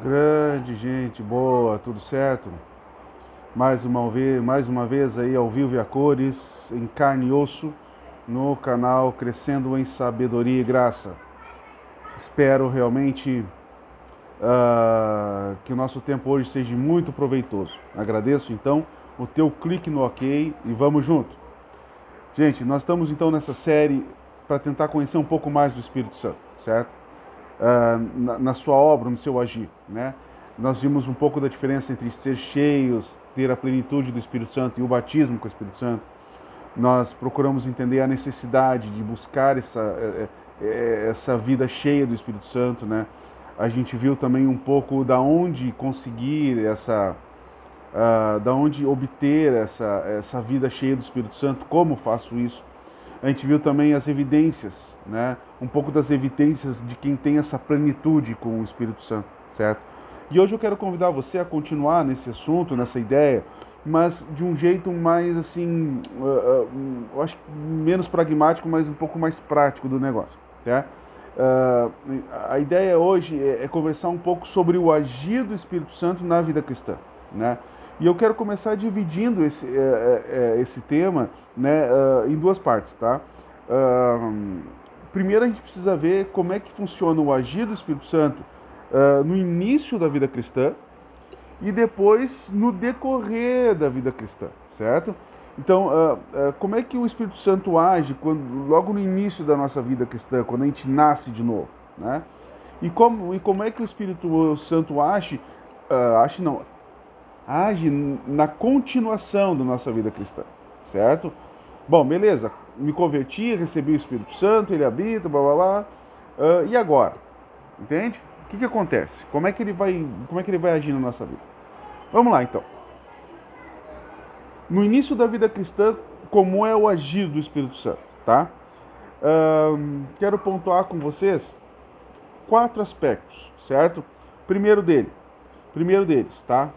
Grande gente, boa, tudo certo? Mais uma vez aí ao vivo e a cores, em carne e osso, no canal Crescendo em Sabedoria e Graça. Espero realmente que o nosso tempo hoje seja muito proveitoso. Agradeço então o teu clique no OK e vamos junto. Gente, nós estamos então nessa série para tentar conhecer um pouco mais do Espírito Santo, certo? Na sua obra, no seu agir, né? Nós vimos um pouco da diferença entre ser cheios, ter a plenitude do Espírito Santo e o batismo com o Espírito Santo. Nós procuramos entender a necessidade de buscar essa vida cheia do Espírito Santo, né? A gente viu também um pouco da onde conseguir da onde obter essa vida cheia do Espírito Santo, como faço isso. A gente viu também as evidências, né? Um pouco das evidências de quem tem essa plenitude com o Espírito Santo, certo? E hoje eu quero convidar você a continuar nesse assunto, nessa ideia, mas de um jeito mais assim, eu acho que menos pragmático, mas um pouco mais prático do negócio, tá? A ideia hoje é conversar um pouco sobre o agir do Espírito Santo na vida cristã, né? E eu quero começar dividindo esse tema, né, em duas partes, tá? Primeiro a gente precisa ver como é que funciona o agir do Espírito Santo no início da vida cristã e depois no decorrer da vida cristã, certo? Então, como é que o Espírito Santo age logo no início da nossa vida cristã, quando a gente nasce de novo, né? E como é que o Espírito Santo age na continuação da nossa vida cristã, certo? Bom, beleza, me converti, recebi o Espírito Santo, ele habita, blá blá blá, e agora? Entende? O que acontece? Como é que ele vai agir na nossa vida? Vamos lá, então. No início da vida cristã, como é o agir do Espírito Santo, tá? Quero pontuar com vocês 4 aspectos, certo? Primeiro deles, tá?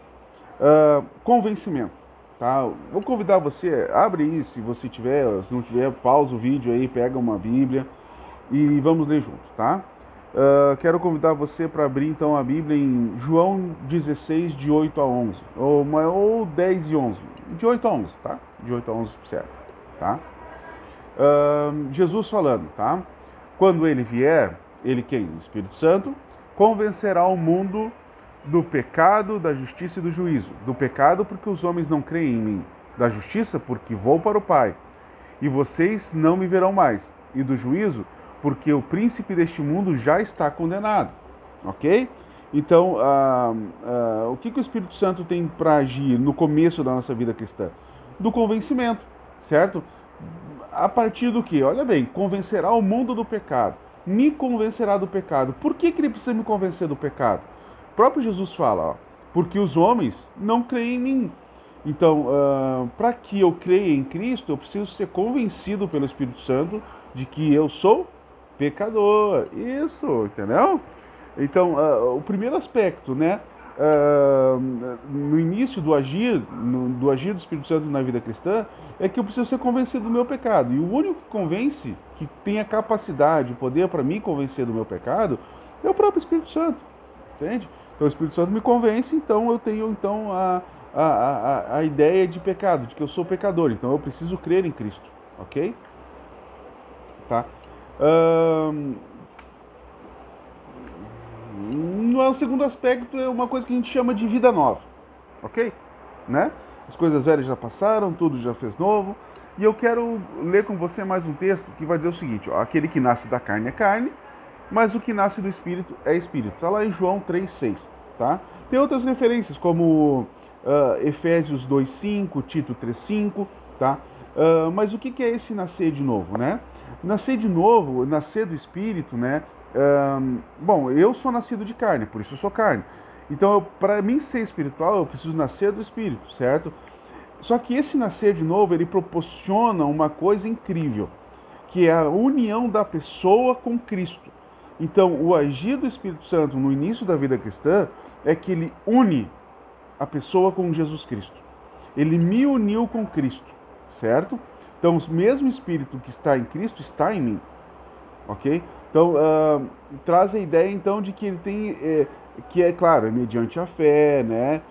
Convencimento, tá? Vou convidar você, abre isso, se você tiver, se não tiver, pausa o vídeo aí, pega uma Bíblia e vamos ler juntos, tá? Quero convidar você para abrir então a Bíblia em João 16, de 8 a 11, ou 10 e 11, de 8 a 11, tá? De 8 a 11, certo, tá? Jesus falando, tá? Quando ele vier, ele quem? O Espírito Santo, convencerá o mundo do pecado, da justiça e do juízo. Do pecado, porque os homens não creem em mim. Da justiça, porque vou para o Pai, e vocês não me verão mais. E do juízo, porque o príncipe deste mundo já está condenado. Ok? Então, o que o Espírito Santo tem para agir no começo da nossa vida cristã? Do convencimento, certo? A partir do que? Olha bem, convencerá o mundo do pecado. Me convencerá do pecado. Por que ele precisa me convencer do pecado? O próprio Jesus fala, ó, porque os homens não creem em mim. Então, para que eu creia em Cristo, eu preciso ser convencido pelo Espírito Santo de que eu sou pecador. Isso, entendeu? Então, o primeiro aspecto, né? No início do agir do Espírito Santo na vida cristã, é que eu preciso ser convencido do meu pecado. E o único que convence, que tem a capacidade, o poder para me convencer do meu pecado, é o próprio Espírito Santo. Entende? Então o Espírito Santo me convence, então eu tenho então a ideia de pecado, de que eu sou pecador. Então eu preciso crer em Cristo. Ok? Tá? O segundo aspecto é uma coisa que a gente chama de vida nova, ok? Né? As coisas velhas já passaram, tudo já fez novo. E eu quero ler com você mais um texto que vai dizer o seguinte, ó, aquele que nasce da carne é carne, mas o que nasce do Espírito é Espírito. Está lá em João 3,6, tá? Tem outras referências, como Efésios 2,5, Tito 3,5, tá? Mas o que é esse nascer de novo, né? Nascer de novo, nascer do Espírito, né? Bom, eu sou nascido de carne, por isso eu sou carne. Então, para mim ser espiritual, eu preciso nascer do Espírito, certo? Só que esse nascer de novo, ele proporciona uma coisa incrível, que é a união da pessoa com Cristo. Então, o agir do Espírito Santo no início da vida cristã é que ele une a pessoa com Jesus Cristo. Ele me uniu com Cristo, certo? Então, o mesmo Espírito que está em Cristo está em mim, ok? Então, traz a ideia, então, de que ele tem, que é claro, é mediante a fé, né?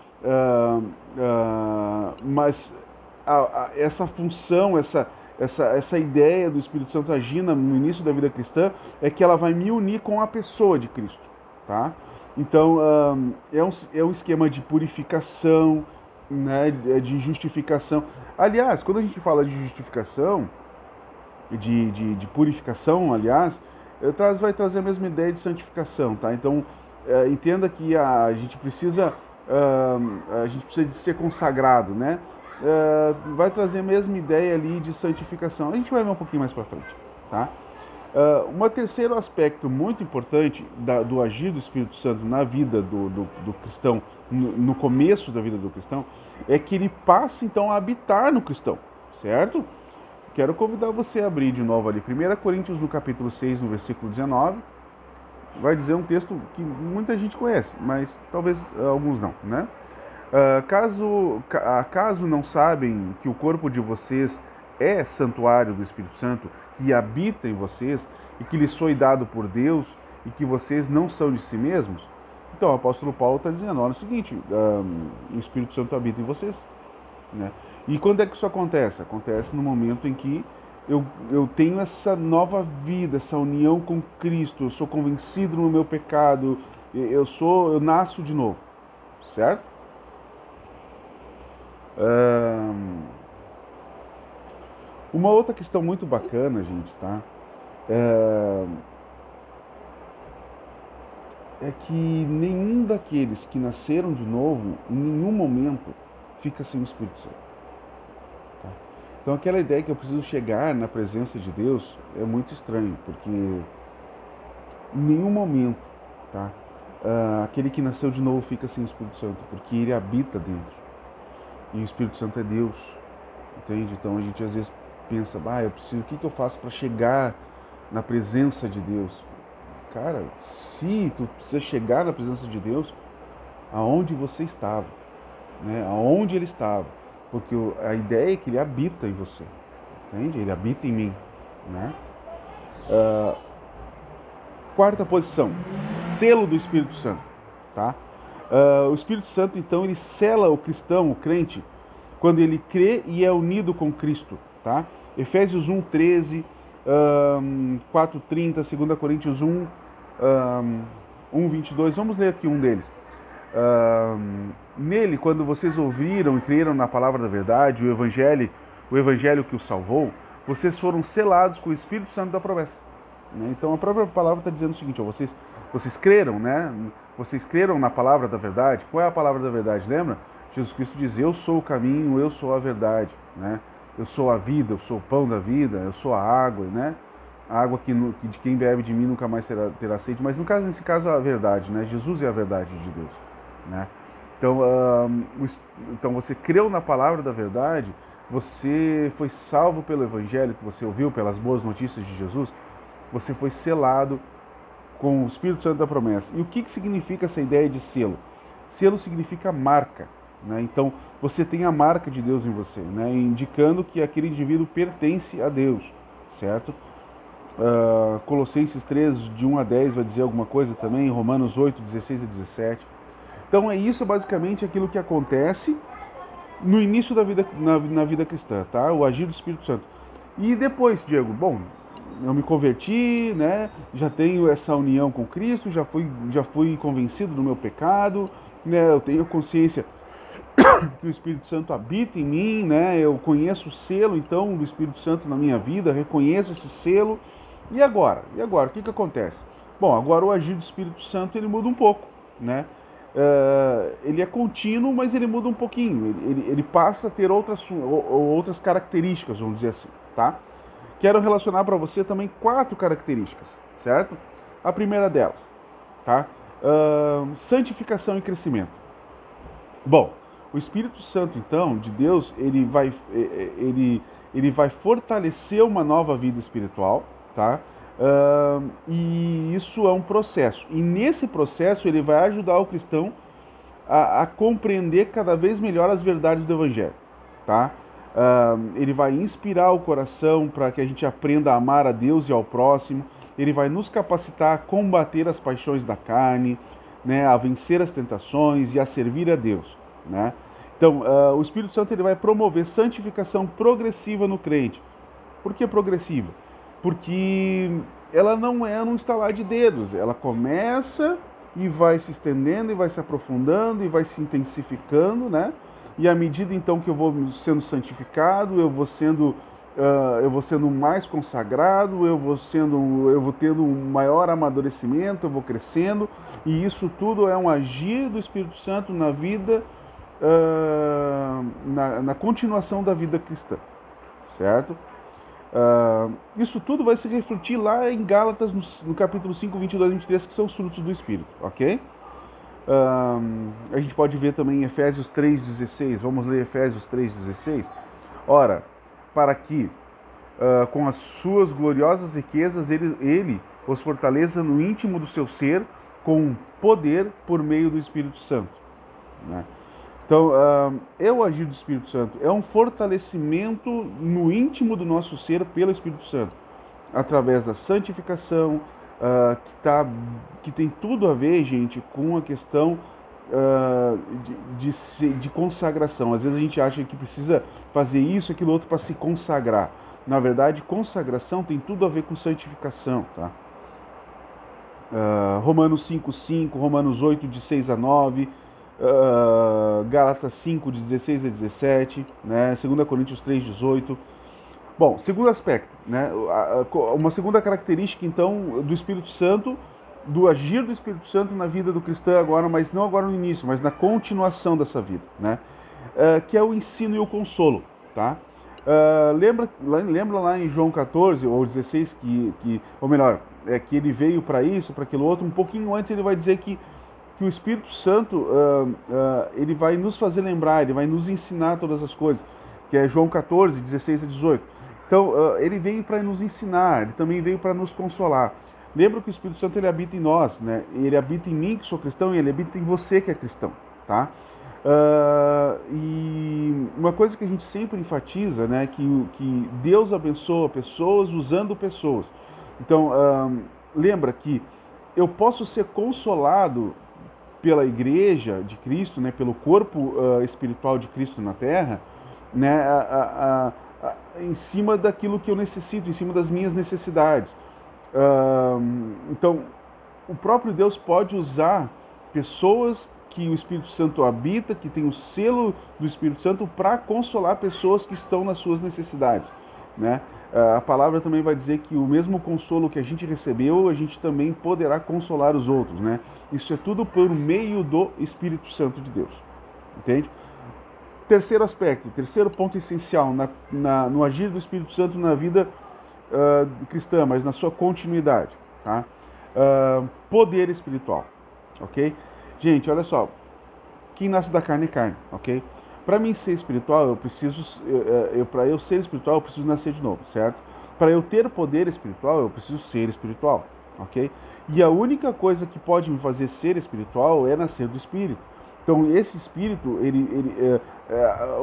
Mas essa função, essa ideia do Espírito Santo agir no início da vida cristã é que ela vai me unir com a pessoa de Cristo, tá? Então, é um esquema de purificação, né? De justificação. Aliás, quando a gente fala de justificação, de purificação, aliás, vai trazer a mesma ideia de santificação, tá? Então, entenda que a gente precisa de ser consagrado, né? Vai trazer a mesma ideia ali de santificação. A gente vai ver um pouquinho mais para frente, tá? Um terceiro aspecto muito importante do agir do Espírito Santo na vida do cristão, no começo da vida do cristão, é que ele passa então a habitar no cristão, certo? Quero convidar você a abrir de novo ali 1 Coríntios no capítulo 6, no versículo 19. Vai dizer um texto que muita gente conhece, mas talvez alguns não, né? Acaso não sabem que o corpo de vocês é santuário do Espírito Santo, que habita em vocês e que lhes foi dado por Deus e que vocês não são de si mesmos? Então o apóstolo Paulo está dizendo, olha o seguinte, o Espírito Santo habita em vocês, né? E quando é que isso acontece? Acontece no momento em que eu tenho essa nova vida, essa união com Cristo, eu sou convencido no meu pecado, eu nasço de novo, certo? Uma outra questão muito bacana, gente, tá? É que nenhum daqueles que nasceram de novo, em nenhum momento, fica sem o Espírito Santo. Então aquela ideia que eu preciso chegar na presença de Deus é muito estranho, porque em nenhum momento, tá? Aquele que nasceu de novo fica sem o Espírito Santo, porque ele habita dentro. E o Espírito Santo é Deus, entende? Então a gente às vezes pensa, eu preciso, o que eu faço para chegar na presença de Deus? Cara, se tu precisa chegar na presença de Deus, aonde você estava, né? Aonde ele estava. Porque a ideia é que ele habita em você, entende? Ele habita em mim, né? Quarta posição, selo do Espírito Santo, tá? O Espírito Santo, então, ele sela o cristão, o crente, quando ele crê e é unido com Cristo, tá? Efésios 1, 13, 4, 30, 2 Coríntios 1, 1, 22, vamos ler aqui um deles. Nele, quando vocês ouviram e creram na palavra da verdade, o evangelho que os salvou, vocês foram selados com o Espírito Santo da promessa. Então a própria palavra está dizendo o seguinte, vocês creram, né? Vocês creram na palavra da verdade. Qual é a palavra da verdade? Lembra? Jesus Cristo diz, eu sou o caminho, eu sou a verdade, né? Eu sou a vida, eu sou o pão da vida, eu sou a água, né? A água que de quem bebe de mim nunca mais terá sede. Mas nesse caso a verdade, né? Jesus é a verdade de Deus, né? Então você creu na palavra da verdade, você foi salvo pelo evangelho que você ouviu, pelas boas notícias de Jesus, você foi selado com o Espírito Santo da promessa. E o que significa essa ideia de selo? Selo significa marca, né? Então você tem a marca de Deus em você, né? Indicando que aquele indivíduo pertence a Deus, certo? Colossenses 3, de 1 a 10 vai dizer alguma coisa também, Romanos 8, 16 a 17. Então é isso basicamente aquilo que acontece no início da vida, na vida cristã, tá? O agir do Espírito Santo. E depois, Diego, bom, eu me converti, né? Já tenho essa união com Cristo, já fui convencido do meu pecado, né? Eu tenho consciência que o Espírito Santo habita em mim, né? Eu conheço o selo, então, do Espírito Santo na minha vida, reconheço esse selo. E agora? O que acontece? Bom, agora o agir do Espírito Santo, ele muda um pouco, né? Ele é contínuo, mas ele muda um pouquinho. Ele passa a ter outras características, vamos dizer assim, tá? Quero relacionar para você também 4 características, certo? A primeira delas, tá? Santificação e crescimento. Bom, o Espírito Santo, então, de Deus, ele vai fortalecer uma nova vida espiritual, tá? E isso é um processo. E nesse processo ele vai ajudar o cristão a compreender cada vez melhor as verdades do Evangelho, tá? Ele vai inspirar o coração para que a gente aprenda a amar a Deus e ao próximo. ele vai nos capacitar a combater as paixões da carne, né, a vencer as tentações e a servir a Deus, né? Então, o Espírito Santo ele vai promover santificação progressiva no crente. Por que progressiva? Porque ela não é num estalar de dedos, ela começa e vai se estendendo e vai se aprofundando e vai se intensificando, né? E à medida então que eu vou sendo santificado, eu vou sendo mais consagrado, eu vou tendo um maior amadurecimento, eu vou crescendo, e isso tudo é um agir do Espírito Santo na vida, na continuação da vida cristã, certo? Isso tudo vai se refletir lá em Gálatas, no capítulo 5, 22 e 23, que são os frutos do Espírito, ok? A gente pode ver também em Efésios 3,16, vamos ler Efésios 3,16. Ora, para que, com as suas gloriosas riquezas, ele os fortaleça no íntimo do seu ser, com poder por meio do Espírito Santo, né? Então, o agir do Espírito Santo é um fortalecimento no íntimo do nosso ser pelo Espírito Santo, através da santificação, que tem tudo a ver, gente, com a questão de consagração. Às vezes a gente acha que precisa fazer isso, aquilo outro para se consagrar. Na verdade, consagração tem tudo a ver com santificação, tá? Romanos 5:5, Romanos 8, de 6 a 9, Gálatas 5, de 16 a 17, né? 2 Coríntios 3:18. Bom, segundo aspecto, né? Uma segunda característica, então, do Espírito Santo, do agir do Espírito Santo na vida do cristão agora, mas não agora no início, mas na continuação dessa vida, né? Que é o ensino e o consolo, tá? Lembra lá em João 14 ou 16 ou melhor, que ele veio para isso, para aquilo outro. Um pouquinho antes ele vai dizer que o Espírito Santo ele vai nos fazer lembrar, ele vai nos ensinar todas as coisas, que é João 14, 16 a 18. Então, ele veio para nos ensinar, ele também veio para nos consolar. Lembra que o Espírito Santo ele habita em nós, né? Ele habita em mim, que sou cristão, e ele habita em você, que é cristão, tá? E uma coisa que a gente sempre enfatiza, né, que Deus abençoa pessoas usando pessoas. Então, lembra que eu posso ser consolado pela igreja de Cristo, né, pelo corpo espiritual de Cristo na Terra, né, em cima daquilo que eu necessito, em cima das minhas necessidades. Então, o próprio Deus pode usar pessoas que o Espírito Santo habita, que tem o selo do Espírito Santo, para consolar pessoas que estão nas suas necessidades, né? A palavra também vai dizer que o mesmo consolo que a gente recebeu, a gente também poderá consolar os outros, né? Isso é tudo por meio do Espírito Santo de Deus, entende? Terceiro aspecto, terceiro ponto essencial no agir do Espírito Santo na vida cristã, mas na sua continuidade, tá? Poder espiritual, ok? Gente, olha só, quem nasce da carne é carne, ok? Para mim ser espiritual, para eu ser espiritual, eu preciso nascer de novo, certo? Para eu ter poder espiritual, eu preciso ser espiritual, ok? E a única coisa que pode me fazer ser espiritual é nascer do Espírito. Então, esse Espírito,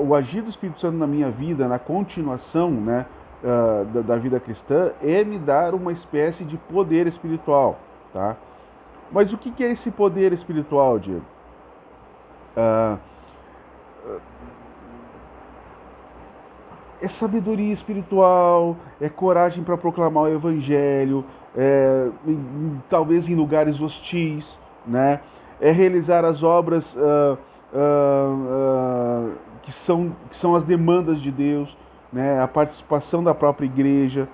o agir do Espírito Santo na minha vida, na continuação, né, da vida cristã, é me dar uma espécie de poder espiritual, tá? Mas o que é esse poder espiritual, Diego? É sabedoria espiritual, é coragem para proclamar o Evangelho, talvez em lugares hostis, né? É realizar as obras que são as demandas de Deus, né? A participação da própria igreja,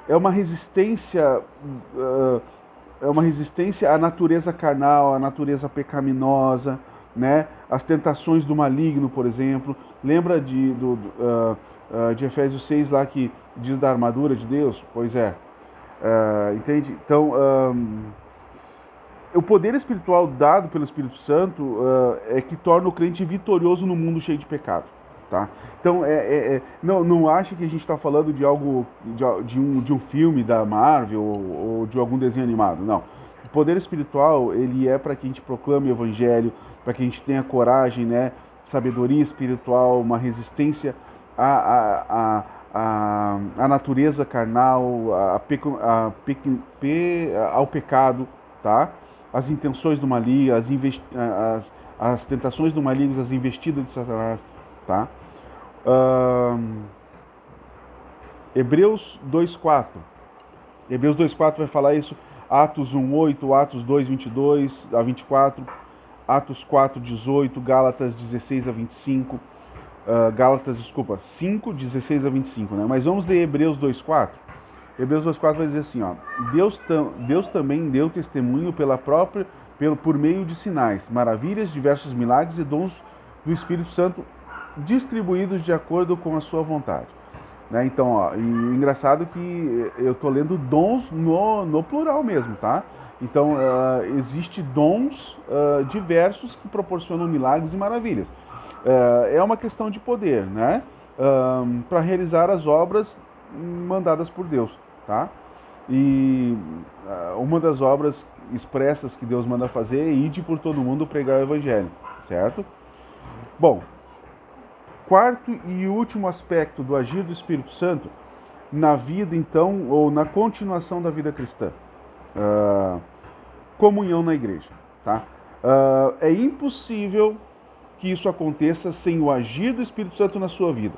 é uma resistência à natureza carnal, à natureza pecaminosa, né? As tentações do maligno, por exemplo. Lembra de Efésios 6 lá que diz da armadura de Deus? Pois é. Entende? Então, o poder espiritual dado pelo Espírito Santo é que torna o crente vitorioso no mundo cheio de pecado. Tá? Então, não ache que a gente está falando de algo, de um filme da Marvel ou de algum desenho animado, não. O poder espiritual, ele é para que a gente proclame o Evangelho, para que a gente tenha coragem, né, sabedoria espiritual, uma resistência a natureza carnal, ao pecado, tá? As intenções do maligno, as tentações do maligno, as investidas de Satanás, tá? Hebreus 2:4. Hebreus 2:4 vai falar isso. Atos 1:8, Atos 2:22 a 24, Atos 4:18, Gálatas 16 a 25, Gálatas, 5:16 a 25, né? Mas vamos ler Hebreus 2:4. Hebreus 2:4 vai dizer assim, ó: Deus também deu testemunho por meio de sinais, maravilhas, diversos milagres e dons do Espírito Santo distribuídos de acordo com a sua vontade. Né? Então, ó, e o engraçado é que eu estou lendo dons no plural mesmo, tá? Então, existe dons diversos que proporcionam milagres e maravilhas. É uma questão de poder, né? Para realizar as obras mandadas por Deus, tá? E uma das obras expressas que Deus manda fazer é ir por todo mundo pregar o Evangelho, certo? Bom, quarto e último aspecto do agir do Espírito Santo na vida, então, ou na continuação da vida cristã. Comunhão na igreja, tá? É impossível que isso aconteça sem o agir do Espírito Santo na sua vida.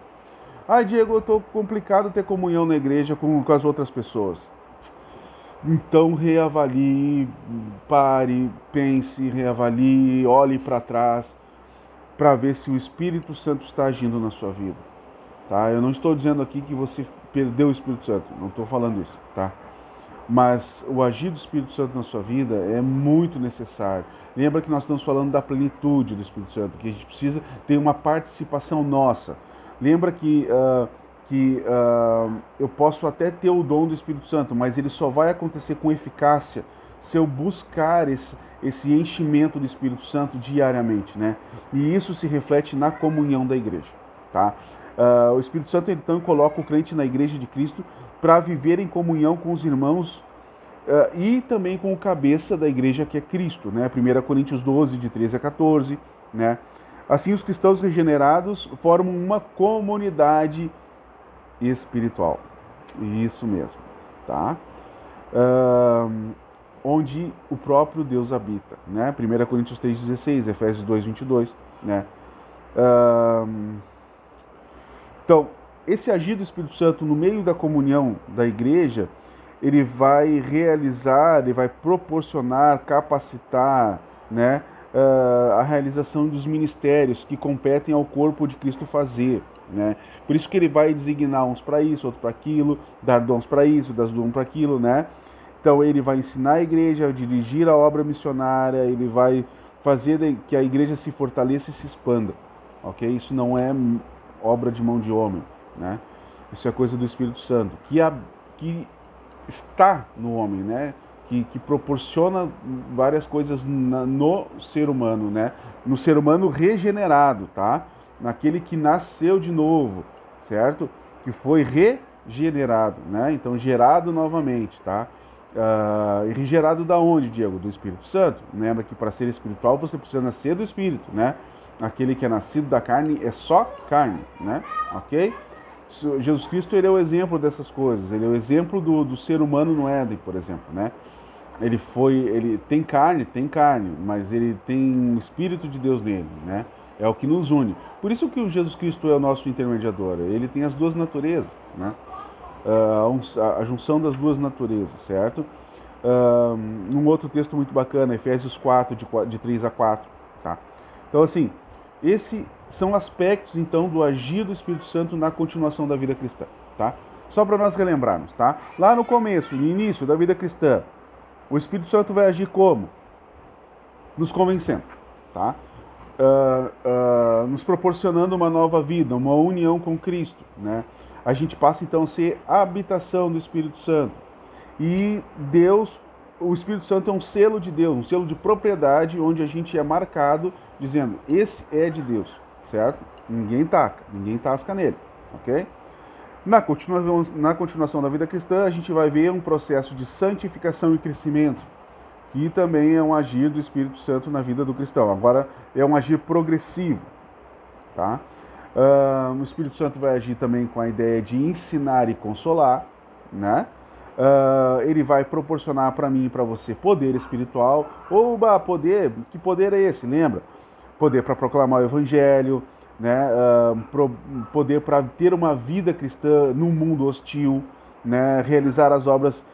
Ah, Diego, eu estou complicado ter comunhão na igreja com as outras pessoas. Então reavalie, pare, pense, reavalie, olhe para trás, para ver se o Espírito Santo está agindo na sua vida, tá? Eu não estou dizendo aqui que você perdeu o Espírito Santo, não estou falando isso, tá? Mas o agir do Espírito Santo na sua vida é muito necessário. Lembra que nós estamos falando da plenitude do Espírito Santo, que a gente precisa ter uma participação nossa. Lembra que eu posso até ter o dom do Espírito Santo, mas ele só vai acontecer com eficácia se eu buscar esse enchimento do Espírito Santo diariamente, né? E isso se reflete na comunhão da igreja, tá? O Espírito Santo, então, coloca o crente na igreja de Cristo para viver em comunhão com os irmãos e também com o cabeça da igreja, que é Cristo, né? 1 Coríntios 12, de 13 a 14, né? Assim, os cristãos regenerados formam uma comunidade espiritual. Isso mesmo, tá? Onde o próprio Deus habita, né? 1 Coríntios 3,16, Efésios 2,22, né? Então, esse agir do Espírito Santo no meio da comunhão da igreja, ele vai realizar, ele vai proporcionar, capacitar, né, a realização dos ministérios que competem ao corpo de Cristo fazer, né? Por isso que ele vai designar uns para isso, outros para aquilo, dar dons para isso, dar dons para aquilo, né? Então ele vai ensinar a igreja a dirigir a obra missionária, ele vai fazer que a igreja se fortaleça e se expanda, ok? Isso não é obra de mão de homem, né? Isso é coisa do Espírito Santo, que está no homem, né? Que proporciona várias coisas no ser humano, né? No ser humano regenerado, tá? Naquele que nasceu de novo, certo? Que foi regenerado, né? Então, gerado novamente, tá? E gerado da onde, Diego? Do Espírito Santo. Lembra que para ser espiritual você precisa nascer do Espírito, né? Aquele que é nascido da carne é só carne, né? Ok? Jesus Cristo, ele é o exemplo dessas coisas. Ele é o exemplo do ser humano no Éden, por exemplo, né? Ele tem carne, mas ele tem o Espírito de Deus nele, né? É o que nos une. Por isso que o Jesus Cristo é o nosso intermediador. Ele tem as duas naturezas, né? A junção das duas naturezas, certo? Um outro texto muito bacana, Efésios 4, de 3 a 4, tá? Então, assim, esses são aspectos, então, do agir do Espírito Santo na continuação da vida cristã, tá? Só para nós relembrarmos, tá? Lá no começo, no início da vida cristã, o Espírito Santo vai agir como? Nos convencendo, tá? Nos proporcionando uma nova vida, uma união com Cristo, né? A gente passa então a ser a habitação do Espírito Santo. E Deus, o Espírito Santo é um selo de Deus, um selo de propriedade, onde a gente é marcado dizendo, esse é de Deus, certo? Ninguém tasca nele, ok? Na continuação da vida cristã, a gente vai ver um processo de santificação e crescimento, que também é um agir do Espírito Santo na vida do cristão. Agora, é um agir progressivo, tá? O Espírito Santo vai agir também com a ideia de ensinar e consolar, né? Ele vai proporcionar para mim e para você poder espiritual. Oba, poder, que poder é esse? Lembra? Poder para proclamar o evangelho, né? Poder para ter uma vida cristã num mundo hostil, né? Realizar as obras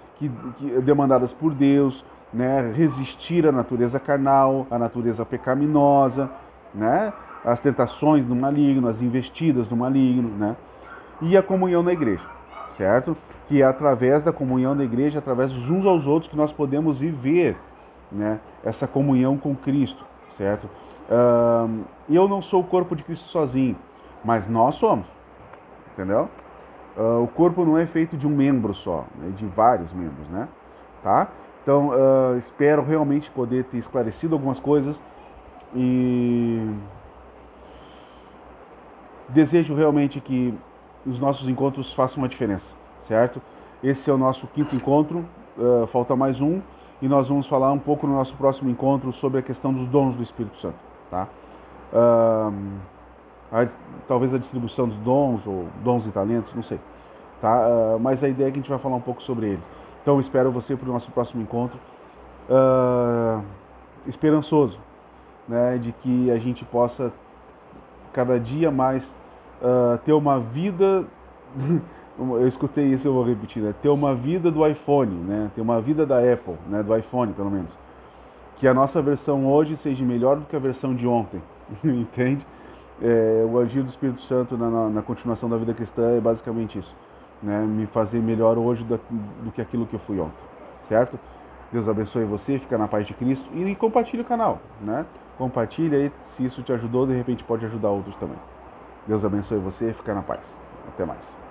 demandadas por Deus, né? Resistir à natureza carnal, à natureza pecaminosa, né? As tentações do maligno, as investidas do maligno, né? E a comunhão na igreja, certo? Que é através da comunhão da igreja, através dos uns aos outros, que nós podemos viver, né? Essa comunhão com Cristo, certo? Eu não sou o corpo de Cristo sozinho, mas nós somos, entendeu? O corpo não é feito de um membro só, é de vários membros, né? Tá? Então, espero realmente poder ter esclarecido algumas coisas e desejo realmente que os nossos encontros façam uma diferença, certo? Esse é o nosso 5º encontro, falta mais um, e nós vamos falar um pouco no nosso próximo encontro sobre a questão dos dons do Espírito Santo, tá? Talvez a distribuição dos dons, ou dons e talentos, não sei, tá? Mas a ideia é que a gente vai falar um pouco sobre eles. Então, espero você para o nosso próximo encontro, esperançoso, né, de que a gente possa cada dia mais ter uma vida, eu escutei isso, eu vou repetir, né? Ter uma vida do iPhone, né? Ter uma vida da Apple, né? Do iPhone, pelo menos. Que a nossa versão hoje seja melhor do que a versão de ontem, entende? O agir do Espírito Santo na continuação da vida cristã é basicamente isso, né? Me fazer melhor hoje do que aquilo que eu fui ontem, certo? Deus abençoe você, fica na paz de Cristo e compartilhe o canal, né? Compartilha aí, se isso te ajudou, de repente pode ajudar outros também. Deus abençoe você e fica na paz. Até mais.